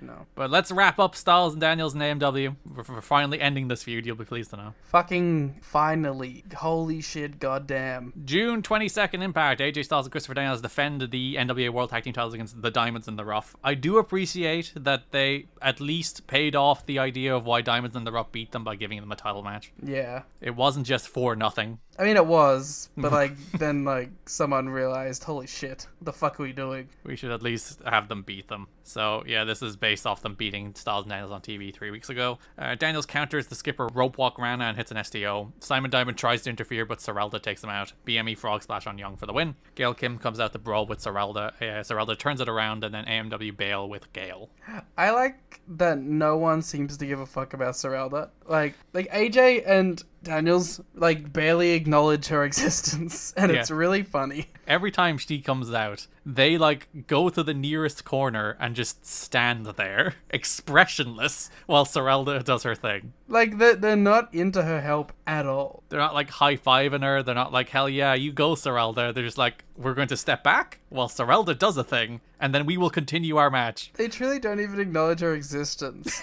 No. But let's wrap up Styles and Daniels and AMW. We're finally ending this feud, you'll be pleased to know. Fucking finally. Holy shit, goddamn. June 22nd Impact. AJ Styles and Christopher Daniels defend the NWA World Tag Team titles against the Diamonds in the Rough. I do appreciate that they at least paid off the idea of why Diamonds in the Rough beat them by giving them a title match. Yeah. It wasn't just for nothing. I mean, it was, but then someone realized, holy shit, what the fuck are we doing? We should at least have them beat them. So yeah, this is based off them beating Styles and Daniels on TV 3 weeks ago. Daniels counters the skipper rope walk Rana and hits an STO. Simon Diamond tries to interfere, but Serralda takes him out. BME frog splash on Young for the win. Gail Kim comes out to brawl with Serralda. Serralda turns it around, and then AMW bail with Gail. I like that no one seems to give a fuck about Serralda. Like AJ and Daniels barely acknowledge her existence, and it's really funny. Every time she comes out, they go to the nearest corner and just stand there, expressionless, while Serralda does her thing. They're not into her help at all. They're not high-fiving her. They're not hell yeah, you go, Serralda. They're just we're going to step back while Serralda does a thing, and then we will continue our match. They truly don't even acknowledge her existence.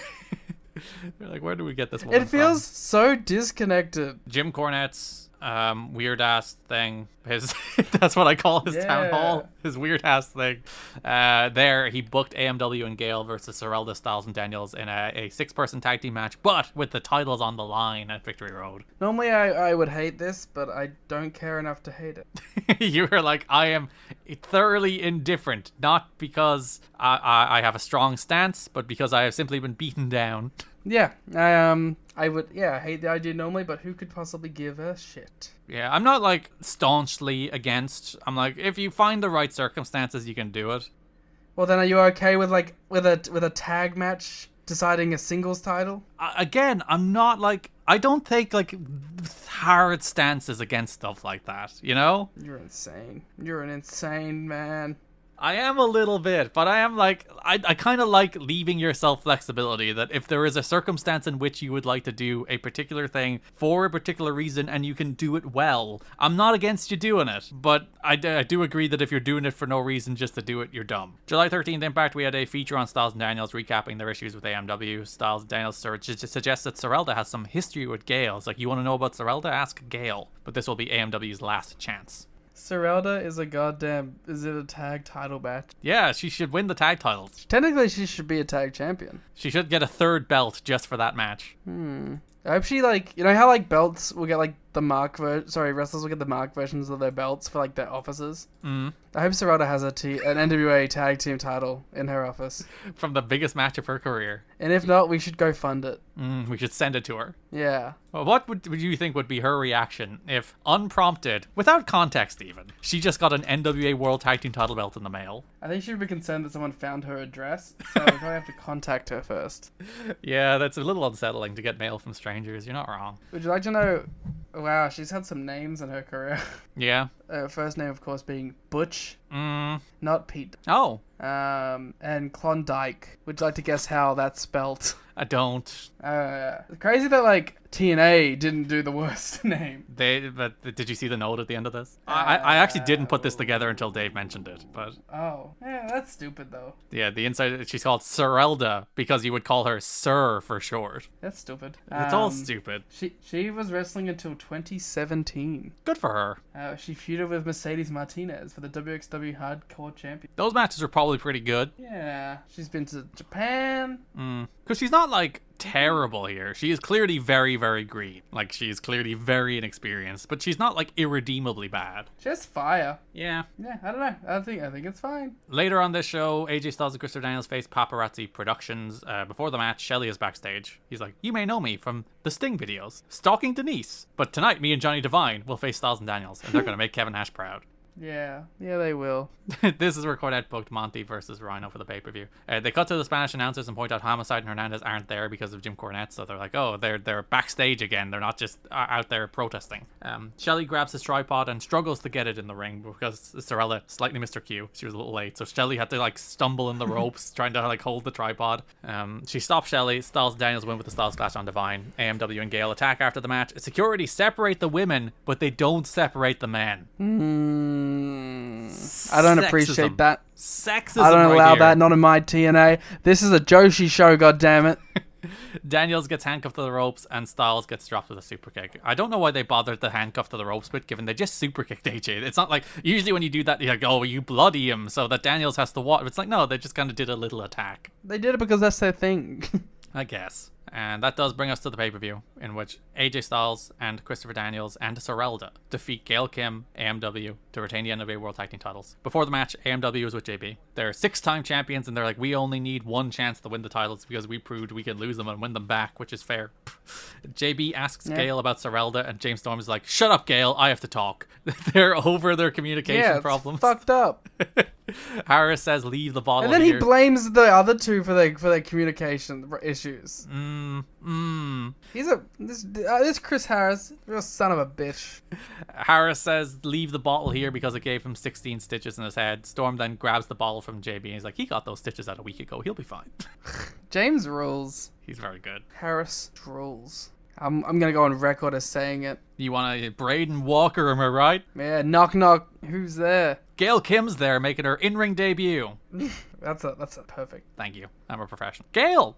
They're where do we get this woman It feels so disconnected. Jim Cornette's weird ass thing, his that's what I call his town hall, his weird ass thing. There he booked AMW and Gale versus Serralda, Styles and Daniels in a 6-person tag team match, but with the titles on the line at Victory Road. Normally I would hate this, but I don't care enough to hate it. You were I am thoroughly indifferent, not because I have a strong stance, but because I have simply been beaten down. Yeah, I would, hate the idea normally, but who could possibly give a shit? Yeah, I'm not staunchly against. I'm if you find the right circumstances, you can do it. Well, then are you okay with with a tag match deciding a singles title? Again, I'm not I don't take hard stances against stuff like that, you know? You're insane. You're an insane man. I am a little bit, but I am I kind of like leaving yourself flexibility that if there is a circumstance in which you would like to do a particular thing for a particular reason and you can do it well, I'm not against you doing it, but I do agree that if you're doing it for no reason just to do it, you're dumb. July 13th Impact, we had a feature on Styles and Daniels recapping their issues with AMW. Styles and Daniels suggests that Serralda has some history with Gail. It's you want to know about Serralda? Ask Gail. But this will be AMW's last chance. Serralda is is it a tag title match? Yeah, she should win the tag titles. Technically, she should be a tag champion. She should get a 3rd belt just for that match. I hope she you know how belts will get wrestlers will get the mark versions of their belts for their offices. I hope Serralda has an NWA tag team title in her office. From the biggest match of her career. And if not, we should go fund it. We should send it to her. Yeah. Well, what would you think would be her reaction if, unprompted, without context even, she just got an NWA World Tag Team title belt in the mail? I think she would be concerned that someone found her address, so we probably have to contact her first. Yeah, that's a little unsettling to get mail from strangers. You're not wrong. Would you like to know... Wow, she's had some names in her career. Yeah. First name, of course, being Butch. Not Pete. Oh. And Klondike. Would you like to guess how that's spelt? I don't. Crazy that TNA didn't do the worst name. But did you see the note at the end of this? I actually didn't put this together until Dave mentioned it, but... Oh. Yeah, that's stupid, though. Yeah, the inside, she's called Serralda because you would call her Sir for short. That's stupid. It's all stupid. She was wrestling until 2017. Good for her. She feuded with Mercedes Martinez for the WXW Hardcore Champion. Those matches are probably pretty good. Yeah. She's been to Japan. Because she's not terrible here. She is clearly very, very green. She is clearly very inexperienced, but she's not irredeemably bad. She has fire. Yeah. Yeah, I don't know. I think it's fine. Later on this show, AJ Styles and Christopher Daniels face Paparazzi Productions. Before the match, Shelly is backstage. He's you may know me from the Sting videos, stalking Denise. But tonight, me and Johnny Devine will face Styles and Daniels, and they're going to make Kevin Nash proud. Yeah, they will. This is where Cornette booked Monty versus Rhino for the pay-per-view. They cut to the Spanish announcers and point out Homicide and Hernandez aren't there because of Jim Cornette, so they're oh, they're backstage again. They're not just out there protesting. Shelly grabs his tripod and struggles to get it in the ring because Sorella slightly missed her cue. She was a little late, so Shelly had to stumble in the ropes trying to hold the tripod. She stops Shelly. Styles and Daniels win with the Styles Clash on Divine. AMW and Gale attack after the match. Security separate the women, but they don't separate the men. I don't Sexism. appreciate that. Sexism. I don't right allow here. that. Not in my TNA. This is a Joshi show. God damn it. Daniels gets handcuffed to the ropes, and Styles gets dropped with a super kick. I don't know why they bothered the handcuff to the ropes bit, given they just super kicked AJ. It's not like, usually when you do that, you're like, oh, you bloody him, so that Daniels has to watch. It's like, no, they just kind of did a little attack. They did it because that's their thing. I guess. And that does bring us to the pay-per-view, in which AJ Styles and Christopher Daniels and Sorelda defeat Gail Kim, AMW, to retain the NWA World Tag Team titles. Before the match, AMW was with JB. They're 6-time champions, and they're like, we only need one chance to win the titles because we proved we could lose them and win them back, which is fair. JB asks Gail about Sorelda, and James Storm is like, shut up, Gail, I have to talk. They're over their communication problems. Fucked up. Harris says, leave the bottle And then here. he blames the other two for their communication issues. He's this Chris Harris, real son of a bitch. Harris says, leave the bottle here because it gave him 16 stitches in his head. Storm then grabs the bottle from JB and he's like, he got those stitches out a week ago. He'll be fine. James rules. He's very good. Harris rules. I'm gonna go on record as saying it. You want to Braden Walker, am I right? Yeah, knock knock. Who's there? Gail Kim's there, making her in-ring debut. That's a perfect. Thank you. I'm a professional. Gail!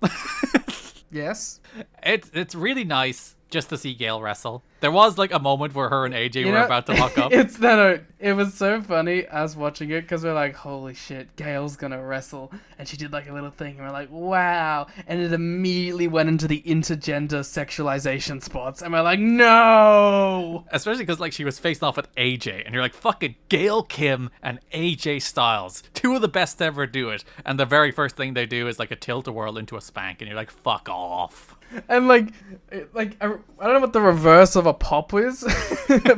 Yes. It's really nice just to see Gail wrestle. There was like a moment where her and AJ were about to lock up. It was so funny us watching it because we're like, holy shit, Gail's gonna wrestle, and she did like a little thing, and we're like, wow, and it immediately went into the intergender sexualization spots, and we're like, no. Especially because like she was facing off with AJ, and you're like, fucking Gail Kim and AJ Styles, two of the best to ever do it, and the very first thing they do is like a tilt-a-whirl into a spank, and you're like, fuck off. And I don't know what the reverse of a pop is,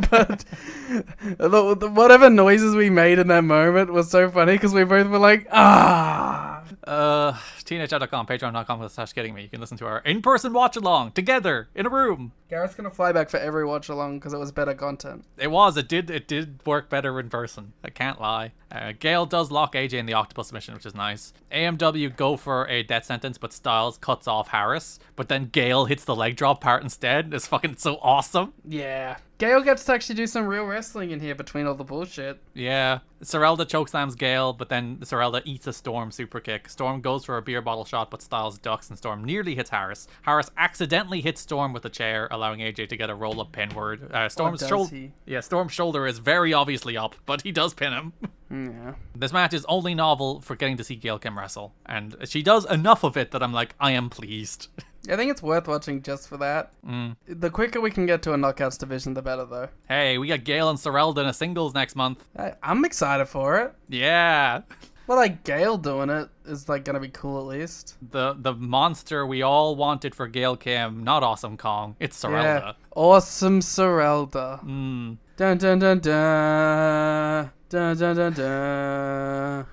but whatever noises we made in that moment was so funny because we both were like, ah. TeenageChat.com, Patreon.com/getting me. You can listen to our in-person watch-along together in a room. Garrett's gonna fly back for every watch along because it was better content. It did work better in person. I can't lie. Gail does lock AJ in the octopus submission, which is nice. AMW go for a death sentence, but Styles cuts off Harris. But then Gail hits the leg drop part instead. It's fucking so awesome. Yeah. Gail gets to actually do some real wrestling in here between all the bullshit. Yeah. Sorelda chokeslams Gail, but then Sorelda eats a Storm super kick. Storm goes for a beer bottle shot, but Styles ducks and Storm nearly hits Harris. Harris accidentally hits Storm with a chair, allowing AJ to get a roll-up pinward. Storm's shoulder is very obviously up, but he does pin him. Yeah. This match is only novel for getting to see Gail Kim wrestle, and she does enough of it that I'm like, I am pleased. I think it's worth watching just for that. The quicker we can get to a knockouts division, the better, though. Hey, we got Gail and Sorelda in a singles next month. I'm excited for it. Yeah. Well, like, Gail doing it is, like, gonna be cool at least. The monster we all wanted for Gail Kim, not Awesome Kong, it's Sorelda. Yeah. Awesome Sorelda. Dun dun dun dun. Dun dun dun dun.